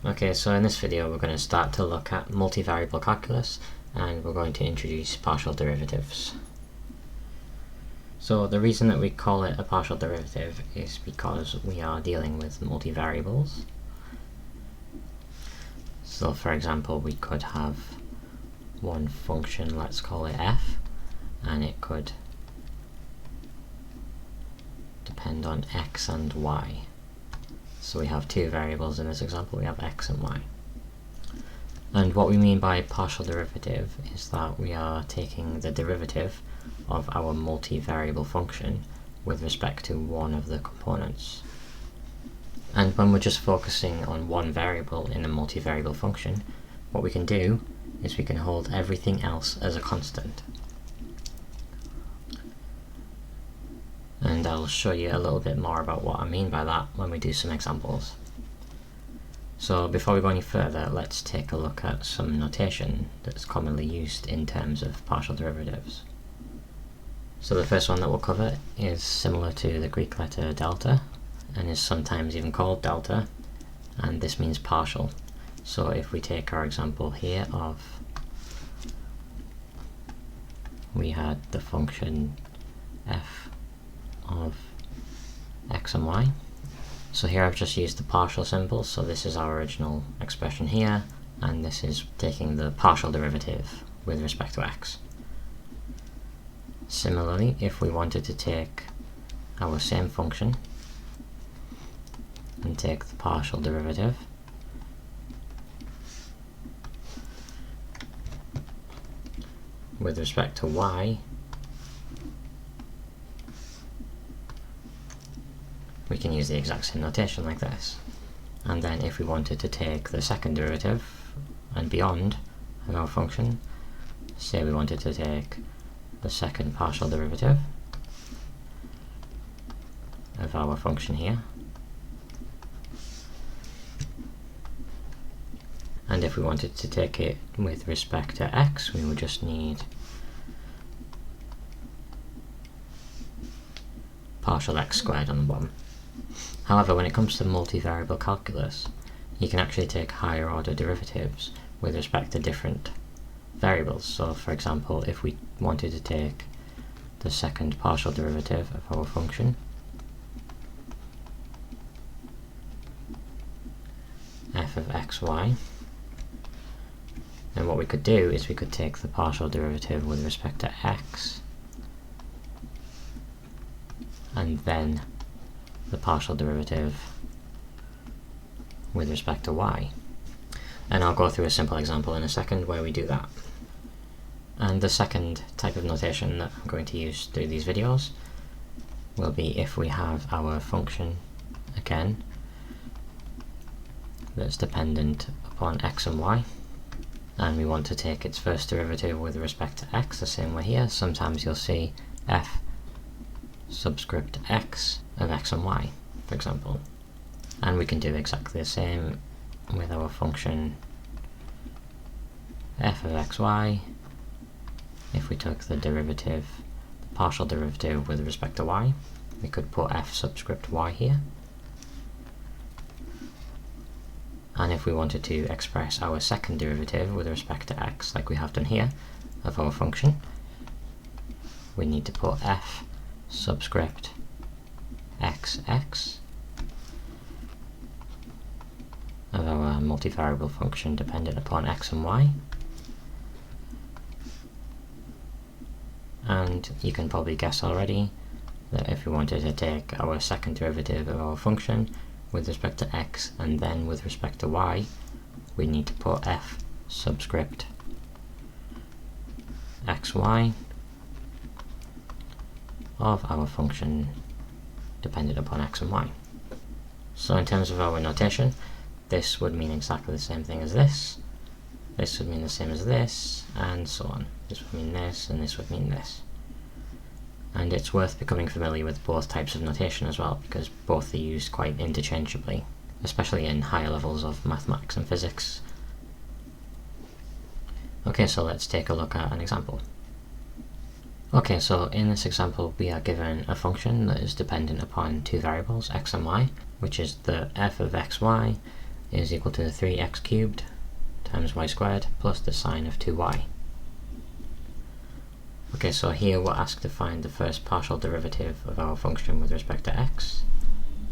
Okay, so in this video we're going to start to look at multivariable calculus, and we're going to introduce partial derivatives. So the reason that we call it a partial derivative is because we are dealing with multivariables. So for example, we could have one function, let's call it f, and it could depend on x and y. So we have two variables in this example, we have x and y. And what we mean by partial derivative is that we are taking the derivative of our multivariable function with respect to one of the components. And when we're just focusing on one variable in a multivariable function, what we can do is we can hold everything else as a constant. And I'll show you a little bit more about what I mean by that when we do some examples. So before we go any further, let's take a look at some notation that's commonly used in terms of partial derivatives. So the first one that we'll cover is similar to the Greek letter delta, and is sometimes even called delta, and this means partial. So if we take our example here of, we had the function f of x and y. So here I've just used the partial symbol, so this is our original expression here, and this is taking the partial derivative with respect to x. Similarly, if we wanted to take our same function and take the partial derivative with respect to y, we can use the exact same notation like this. And then if we wanted to take the second derivative and beyond of our function, say we wanted to take the second partial derivative of our function here, and if we wanted to take it with respect to x, we would just need partial x squared on the bottom. However, when it comes to multivariable calculus, you can actually take higher order derivatives with respect to different variables. So for example, if we wanted to take the second partial derivative of our function, f of xy, then what we could do is we could take the partial derivative with respect to x, and then the partial derivative with respect to y. And I'll go through a simple example in a second where we do that. And the second type of notation that I'm going to use through these videos will be if we have our function, again, that's dependent upon x and y, and we want to take its first derivative with respect to x the same way here. Sometimes you'll see f subscript x of x and y, for example. And we can do exactly the same with our function f of xy. If we took the derivative, the partial derivative with respect to y, we could put f subscript y here. And if we wanted to express our second derivative with respect to x, like we have done here, of our function, we need to put f subscript xx of our multivariable function dependent upon x and y. And you can probably guess already that if we wanted to take our second derivative of our function with respect to x and then with respect to y, we need to put f subscript xy of our function dependent upon x and y. So in terms of our notation, this would mean exactly the same thing as this would mean the same as this, and so on. This would mean this, and this would mean this. And it's worth becoming familiar with both types of notation as well, because both are used quite interchangeably, especially in higher levels of mathematics and physics. Okay, so let's take a look at an example. Okay, so in this example we are given a function that is dependent upon two variables, x and y, which is the f of xy is equal to 3x cubed times y squared plus the sine of 2y. Okay, so here we're asked to find the first partial derivative of our function with respect to x,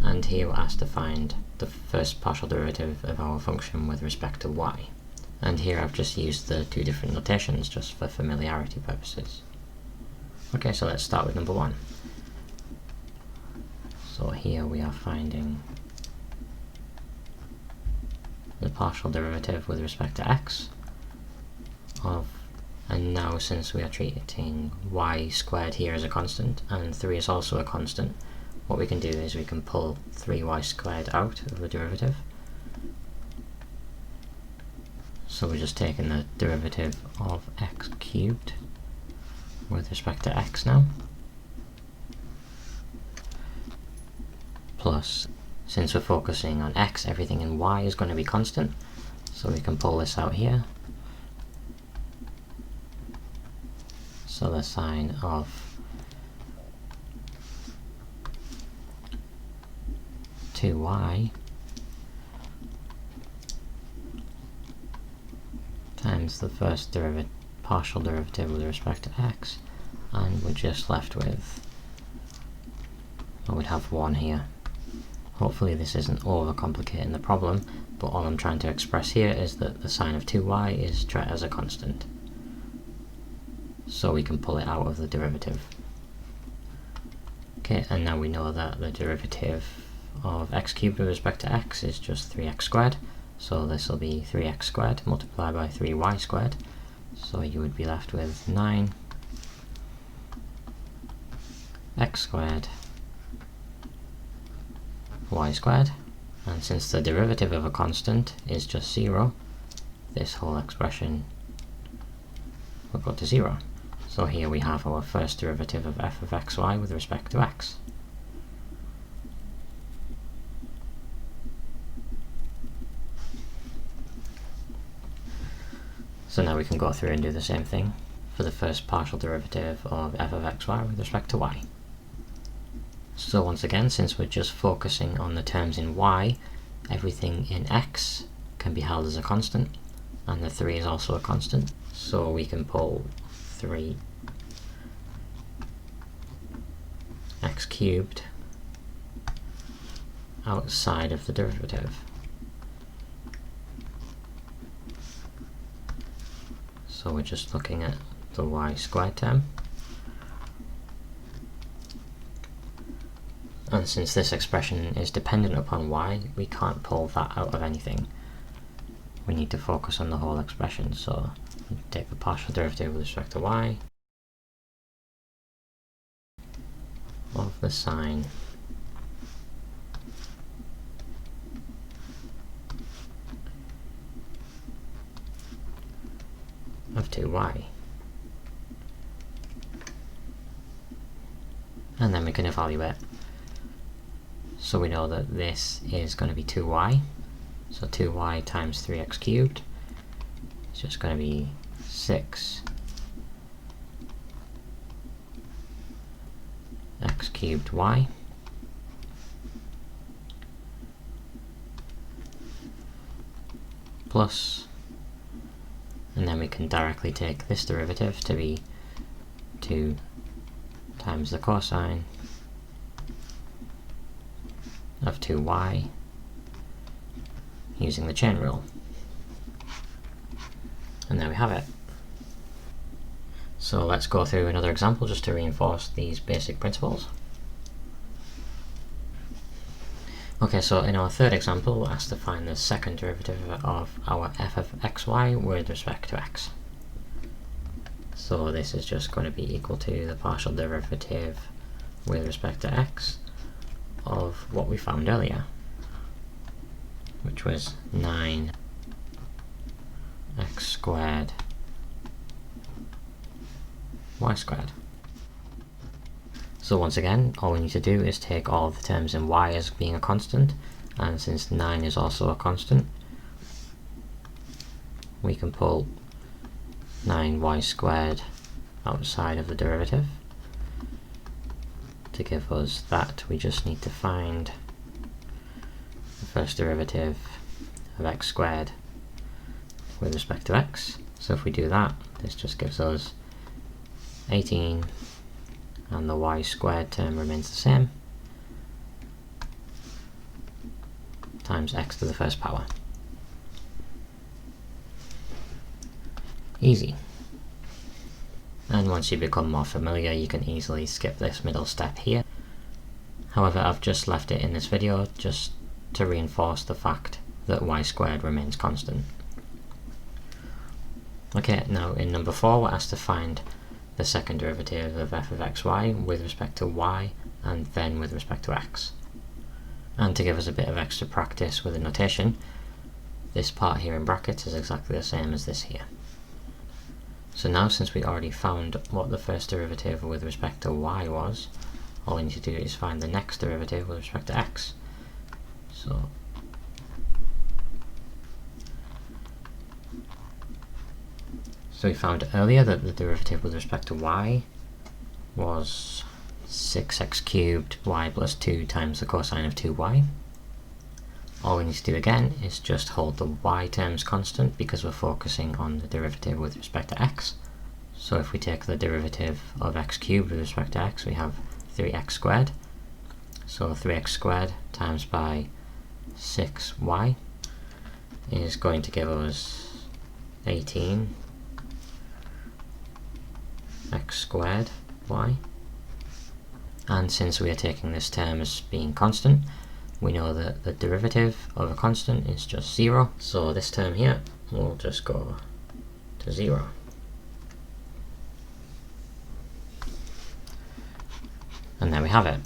and here we're asked to find the first partial derivative of our function with respect to y. And here I've just used the two different notations just for familiarity purposes. Okay, so let's start with number 1. So here we are finding the partial derivative with respect to x of, and now since we are treating y squared here as a constant and 3 is also a constant, what we can do is we can pull 3y squared out of the derivative. So we're just taking the derivative of x cubed with respect to x now, plus, since we're focusing on x, everything in y is going to be constant, so we can pull this out here. So the sine of 2y times the first partial derivative with respect to x, and we're just left with, I would have 1 here. Hopefully this isn't overcomplicating the problem, but all I'm trying to express here is that the sine of 2y is treated as a constant, so we can pull it out of the derivative. Okay, and now we know that the derivative of x cubed with respect to x is just 3x squared, so this will be 3x squared multiplied by 3y squared, so you would be left with 9 x squared y squared, and since the derivative of a constant is just 0, this whole expression will go to 0. So here we have our first derivative of f of xy with respect to x. So now we can go through and do the same thing for the first partial derivative of f of xy with respect to y. So once again, since we're just focusing on the terms in y, everything in x can be held as a constant, and the 3 is also a constant, so we can pull 3 x cubed outside of the derivative. So we're just looking at the y squared term. And since this expression is dependent upon y, we can't pull that out of anything. We need to focus on the whole expression, so take the partial derivative with respect to y of the sine of 2y. And then we can evaluate. So we know that this is going to be 2y, so 2y times 3x cubed is just going to be 6 x cubed y plus, and then we can directly take this derivative to be 2 times the cosine of 2y using the chain rule. And there we have it. So let's go through another example just to reinforce these basic principles. Okay, so in our third example, we're asked to find the second derivative of our f of xy with respect to x. So this is just going to be equal to the partial derivative with respect to x of what we found earlier, which was 9 x squared y squared. So once again, all we need to do is take all of the terms in y as being a constant, and since 9 is also a constant, we can pull 9y squared outside of the derivative. To give us that, we just need to find the first derivative of x squared with respect to x. So if we do that, this just gives us 18, and the y squared term remains the same, times x to the first power. Easy. And once you become more familiar, you can easily skip this middle step here. However, I've just left it in this video just to reinforce the fact that y squared remains constant. Okay, now in number 4 we're asked to find the second derivative of f of xy with respect to y and then with respect to x. And to give us a bit of extra practice with the notation, this part here in brackets is exactly the same as this here. So now, since we already found what the first derivative with respect to y was, all we need to do is find the next derivative with respect to x. So we found earlier that the derivative with respect to y was 6x cubed y plus 2 times the cosine of 2y. All we need to do again is just hold the y terms constant because we're focusing on the derivative with respect to x. So if we take the derivative of x cubed with respect to x, we have 3x squared. So 3x squared times by 6y is going to give us 18 x squared y. And since we are taking this term as being constant, we know that the derivative of a constant is just 0, so this term here will just go to 0. And there we have it.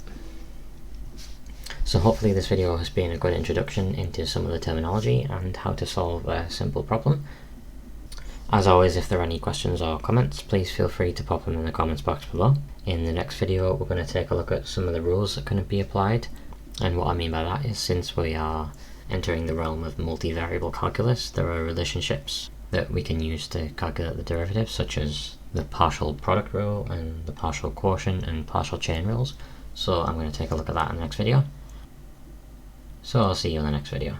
So hopefully this video has been a good introduction into some of the terminology and how to solve a simple problem. As always, if there are any questions or comments, please feel free to pop them in the comments box below. In the next video, we're going to take a look at some of the rules that can be applied. And what I mean by that is, since we are entering the realm of multivariable calculus, there are relationships that we can use to calculate the derivative, such as the partial product rule and the partial quotient and partial chain rules. So I'm going to take a look at that in the next video. So I'll see you in the next video.